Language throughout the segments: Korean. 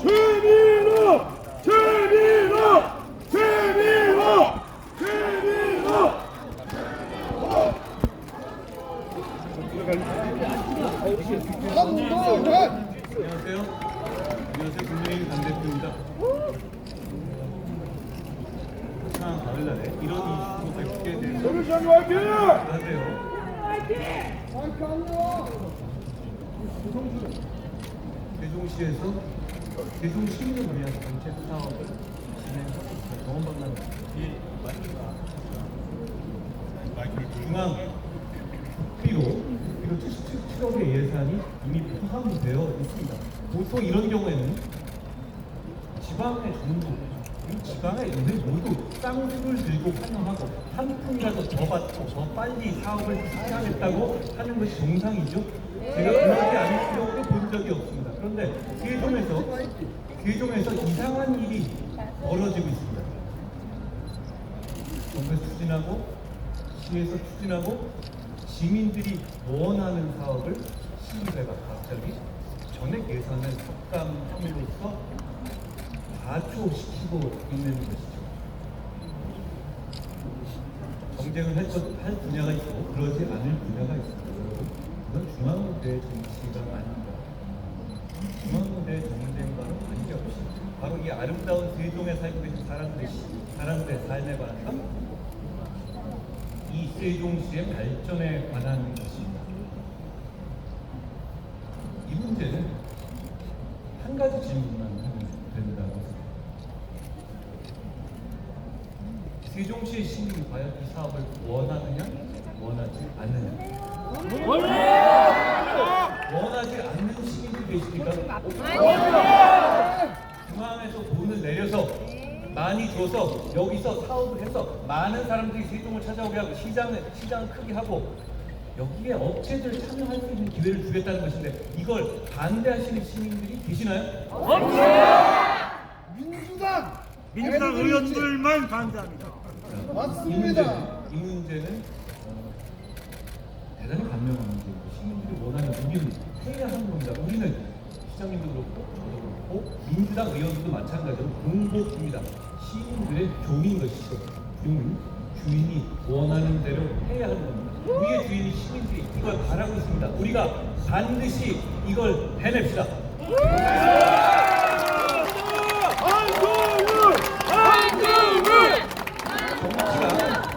최민호! 최민호! 최민호! 최민호! 안녕하세요. 국민의힘 당대표입니다. 지난 가을날에 이런 이슈로 밝히게 된 서울시장 화이팅! 하세요. 세종시에서 세종시민을 위한 정책 사업을 진행하고 있습니다. 정원박람 뒤에 중앙 국비로 77억의 예산이 이미 포함되어 있습니다. 보통 이런 경우에는 지방의 정부, 이 지방의 은행 모두 쌍수를 들고 환영하고 한 푼이라도 더 받고 더 빨리 사업을 시작하겠다고 하는 것이 정상이죠. 제가 그렇게 아닌 경우도 본 적이 없습니다. 그런데 세종에서 이상한 일이 벌어지고 있습니다. 정부에서 추진하고 시에서 추진하고 시민들이 원하는 사업을 시의회가 갑자기 전액 예산을 삭감 혐의로서 좌초시키고 있는 것이죠. 경쟁을 할 분야가 있고 그러지 않을 분야가 있습니다. 여러분, 그건 중앙대 정치가 아닙니다. 중앙대 정쟁과는 관계없이 바로 이 아름다운 세종에 살고 계신 사람들의 삶에 관한 이 세종시의 발전에 관한 것입니다. 이 문제는 한 가지 질문만 하면 된다고 생각합니다. 세종시의 시민이 과연 이 사업을 원하느냐, 원하지 않느냐? 원하지 않는 시민들이 계십니까? 중앙에서 돈을 내려서 많이 줘서 여기서 사업을 해서 많은 사람들이 세종을 찾아오게 하고 시장을 크게 하고 여기에 업체들 참여할 수 있는 기회를 주겠다는 것인데 이걸 반대하시는 시민들이 계시나요? 민주당 의원들만 반대합니다. 맞습니다. 이 문제는 대단히 간명한 문제이고 시민들이 원하는 우리는 해야 하는 겁니다. 우리는 시장님도 그렇고 저도 그렇고 민주당 의원들도 마찬가지로 공복입니다. 시민들의 종인 것이죠. 주인이 원하는 대로 해야 하는 겁니다. 우리의 주인이 시민들이 이걸 바라고 있습니다. 우리가 반드시 이걸 해냅시다.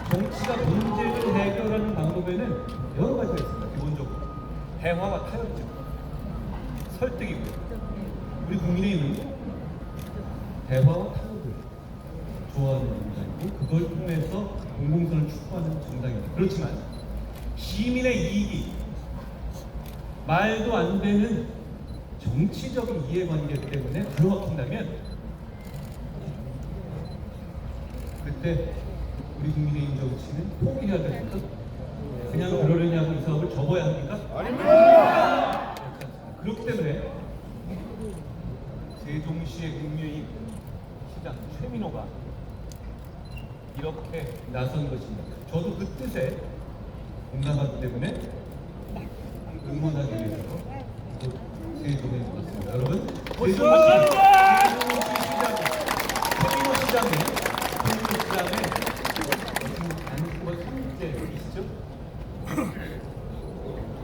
정치가 문제를 해결하는 방법에는 여러 가지가 있습니다. 기본적으로 대화와 타협점, 설득이고요. 우리 국민의힘은 대화와 타협을 좋아하는 정당이고 그걸 통해서 공공선을 추구하는 정당입니다. 그렇지만 시민의 이익이 말도 안 되는 정치적인 이해관계 때문에 가로막힌다면 그때 우리 국민의힘 정치는 포기해야 됩니까? 그냥 그러려냐고 이 사업을 접어야 합니까? 아닙니다. 그렇기 때문에 세종시의 국민의힘 시장 최민호가 이렇게 나선 것입니다. 저도 그 뜻에 공감하기 때문에 응원하기 위해서 세종에 왔습니다. 여러분, 최민호 시장의 단수가 3일째이시죠?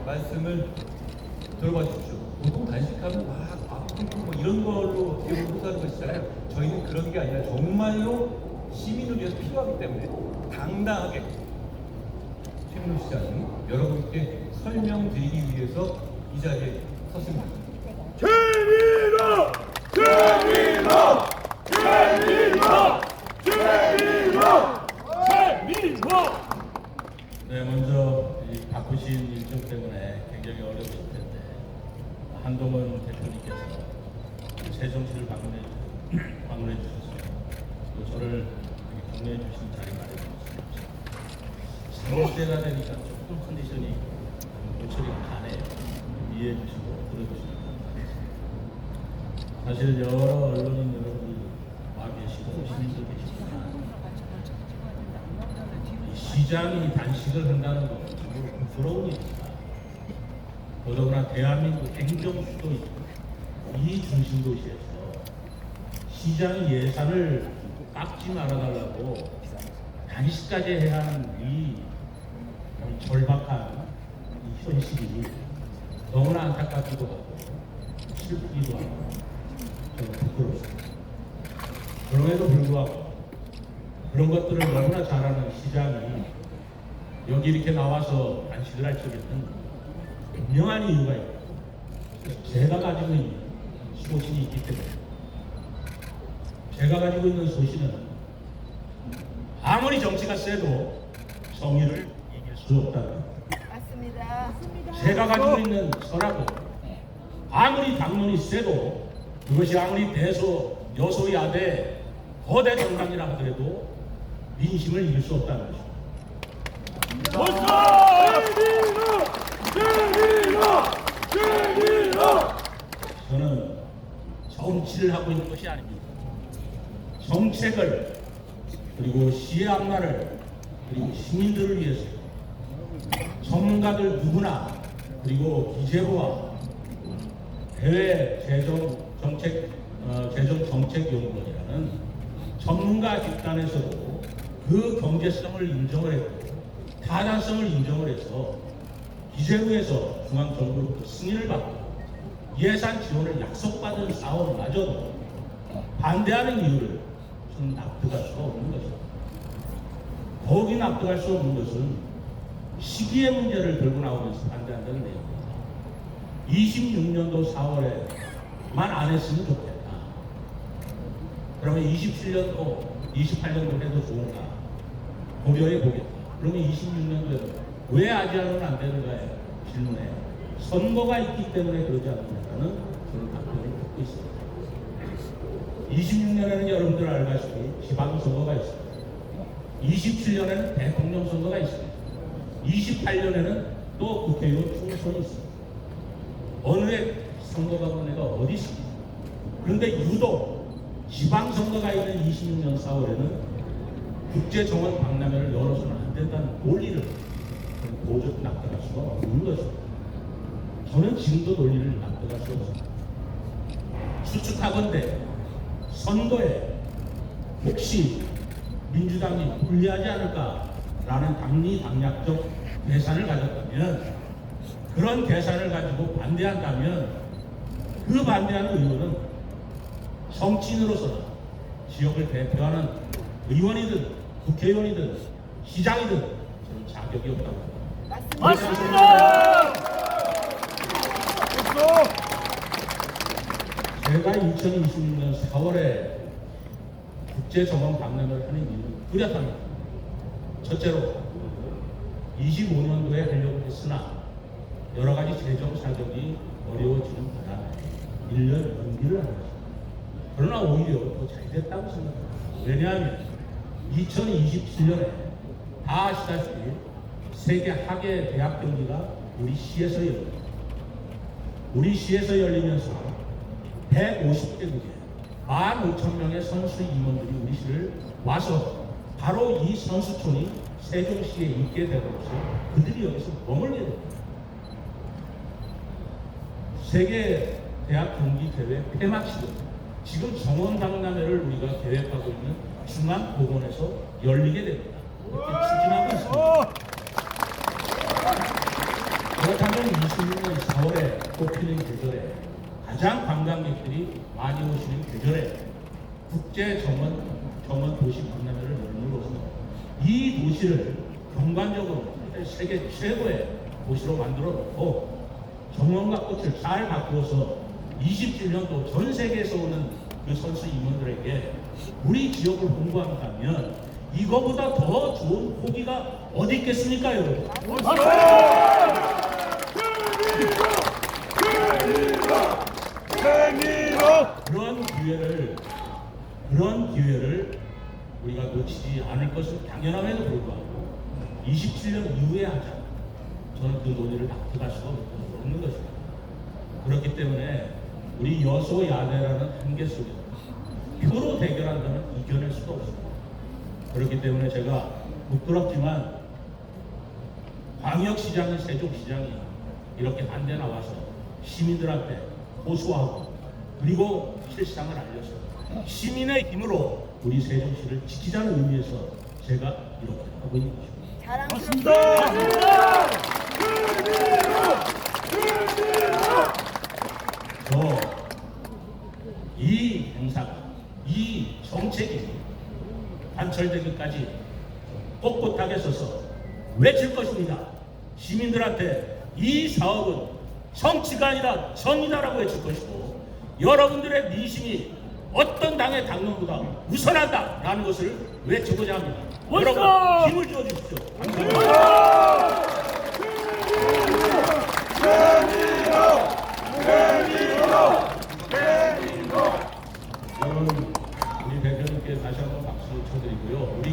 말씀을 들어봐 주십시오. 보통 단식하면 막 아프고 뭐 이런 걸로 기억을 못하는 것이잖아요. 저희는 그런 게 아니라 정말로 시민을 위해서 필요하기 때문에 당당하게 최민호 시장이 여러분께 설명드리기 위해서 이 자리에 섰습니다. 최민호! 최민호! 최민호! 최민호! 최민호! 네, 먼저 이 바쁘신 일정 때문에 굉장히 어려우실 텐데 한동훈 대표님께서 세종시를 방문해 주셨어요. 또 저를 격려해 주신 자리 마련해 주셨습니다. 3일째가 되니까 조금 컨디션이 고철이 가네요. 이해해 주시고 들어주시면 감사하겠습니다. 사실 여러 언론인 여러분들 와 계시고 시민들 계시지만 시장이 단식을 한다는 것은 정말 부러운 일입니다. 더더구나 대한민국 행정 수도이고 이 중심 도시에서 시장 예산을 깎지 말아달라고 단식까지 해야 하는 이 절박한 이 현실이 너무나 안타깝기도 하고 슬프기도 하고 저는 부끄럽습니다. 그럼에도 불구하고 그런 것들을 너무나 잘하는 시장이 여기 이렇게 나와서 단식을 할 적에는 분명한 이유가 있고 제가 가지고 있는 소신이 있기 때문에 제가 가지고 있는 소신은 아무리 정치가 세도 정의를 이길 수 없다. 맞습니다. 제가 가지고 있는 철학은 아무리 당론이 세도 그것이 아무리 대소 여소야대 거대 정당이라 하더라도 민심을 이길 수 없다는 것입니다. 저는 정치를 하고 있는 것이 아닙니다. 정책을 그리고 시의 앞날을 그리고 시민들을 위해서 전문가들 누구나 그리고 기재부와 대외 재정정책연구원이라는 전문가 집단에서도 그 경제성을 인정을 했고 타당성을 인정을 해서 기재부에서 중앙정부로부터 승인을 받고 예산 지원을 약속받은 사업마저도 반대하는 이유를 저는 납득할 수가 없는 것입니다. 더욱이 납득할 수 없는 것은 시기의 문제를 들고 나오면서 반대한다는 내용입니다. 26년도 4월에만 안 했으면 좋겠다. 그러면 27년도, 28년도 해도 좋은가? 고려해 보겠다. 그러면 26년도에도 왜 아직은 안 되는가에 질문에 선거가 있기 때문에 그러지 않느냐는 저는 답변을 듣고 있습니다. 26년에는 여러분들 알다시피 지방선거가 있습니다. 27년에는 대통령 선거가 있습니다. 28년에는 또 국회의원 총선이 있습니다. 어느 해 선거가 은혜가 어디 있습니까? 그런데 유독 지방선거가 있는 26년 4월에는 국제정원 박람회를 열어서는 안 된다는 논리를 도저히 납득할 수가 없는 것입니다. 저는 지금도 논리를 납득할 수 없습니다. 추측하건대 선거에 혹시 민주당이 불리하지 않을까라는 당리당략적 계산을 가졌다면 그런 계산을 가지고 반대한다면 그 반대하는 의원은 정치인으로서나 지역을 대표하는 의원이든 국회의원이든 시장이든 저는 자격이 없다고 합니다. 맞습니다. 제가 2026년 4월에 국제정원 박람회를 하는 이유는 뚜렷합니다. 첫째로 25년도에 하려고 했으나 여러 가지 재정 사정이 어려워지는 바람에 1년 연기를 한 것입니다. 그러나 오히려 더 잘 됐다고 생각합니다. 왜냐하면 2027년에 다 아시다시피 세계 학예 대학 경기가 우리 시에서 열립니다. 우리 시에서 열리면서 150개국에 15,000명의 선수 임원들이 우리 시를 와서 바로 이 선수촌이 세종시에 있게 됨으로써 그들이 여기서 머물게 됩니다. 세계 대학 경기 대회 폐막식은 지금 정원 박람회를 우리가 계획하고 있는 중앙보건에서 열리게 됩니다. 이렇게 추진하고 있습니다. 그렇다면 26년 4월에 꼽히는 계절에 가장 관광객들이 많이 오시는 계절에 국제 정원 도시 박람회를 열므로써 이 도시를 경관적으로 세계 최고의 도시로 만들어 놓고 정원과 꽃을 잘 바꾸어서 27년도 전 세계에서 오는 그 선수 임원들에게 우리 지역을 홍보한다면 이거보다 더 좋은 포기가 어디 있겠습니까, 여러분? 그런 기회를 우리가 놓치지 않을 것은 당연함에도 불구하고 27년 이후에 하자. 저는 그 논의를 납득할 수가 없는 것입니다. 그렇기 때문에 우리 여소야대라는 한계 속에서 표로 대결한다면 이겨낼 수가 없습니다. 그렇기 때문에 제가 부끄럽지만 광역시장인 세종시장이 이렇게 반대 나와서 시민들한테 호소하고 그리고 실상을 알려서 시민의 힘으로 우리 세종시를 지키자는 의미에서 제가 이렇게 하고 있는 것입니다. 자랑스럽습니다. 이 행사가, 이 정책이 관철되기까지 꼿꼿하게 서서 외칠 것입니다. 시민들한테 이 사업은 정치가 아니라 정의다라고 외칠 것이고, 여러분들의 민심이 어떤 당의 당론보다 우선한다라는 것을 외치고자 합니다. 여러분 힘을 주어 주십시오. 감사합니다. 여러분, 우리 대표님께 다시 한번 박수 쳐드리고요. 우리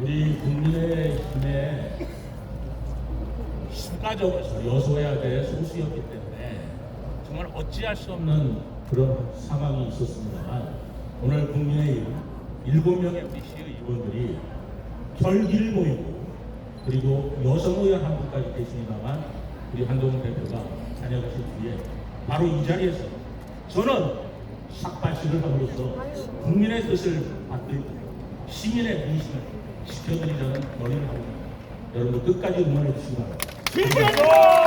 우리 국민의힘의 수가적으로 여소야대 소수였기 때문에 정말 어찌할 수 없는 그런 상황이 있었습니다만, 오늘 국민의힘 7명의 우리 시의원들이 결기를 모이고, 그리고 여성 의원 한 분까지 계십니다만 우리 한동훈 대표가 다녀가신 뒤에 바로 이 자리에서 저는 삭발식을 함으로써 국민의 뜻을 받들고 시민의 민심을 지켜드리자는 논의를 합니다. 여러분 끝까지 응원해 주시기 바랍니다.